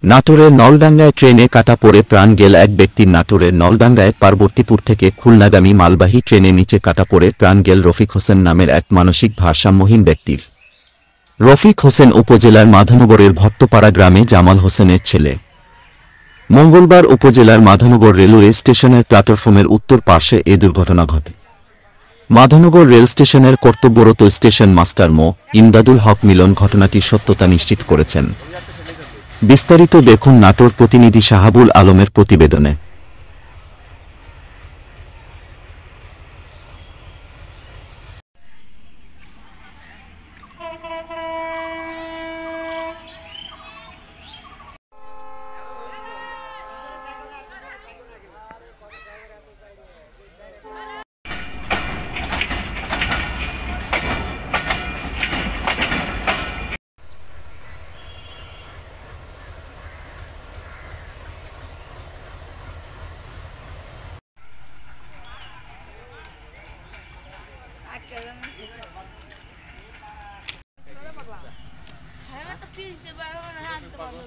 নাটোরের নলডাঙ্গায় ট্রেনে কাটা পড়ে প্রাণ গেল এক ব্যক্তির। নাটোরের নলডাঙ্গায় পার্বতীপুর থেকে খুলনাগামী মালবাহী ট্রেনে নিচে কাটা পড়ে প্রাণ গেল রফিক হোসেন নামের এক মানসিক ভারসাম্যহীন ব্যক্তির। রফিক হোসেন উপজেলার মাধনগরের ভক্তপাড়া গ্রামে জামাল হোসেনের ছেলে। মঙ্গলবার উপজেলার মাধনগর রেলওয়ে স্টেশনের প্ল্যাটফর্মের উত্তর পার্শ্বে এ দুর্ঘটনা ঘটে। মাধনগর রেল স্টেশনের কর্তব্যরত স্টেশন মাস্টার মো. ইমদাদুল হক মিলন ঘটনাটির সত্যতা নিশ্চিত করেছেন। বিস্তারিত দেখুন নাটোর প্রতিনিধি শাহাবুল আলমের প্রতিবেদনে। হ্যাঁ তো পিস দিতে পারবো না হাত দিতে পারবো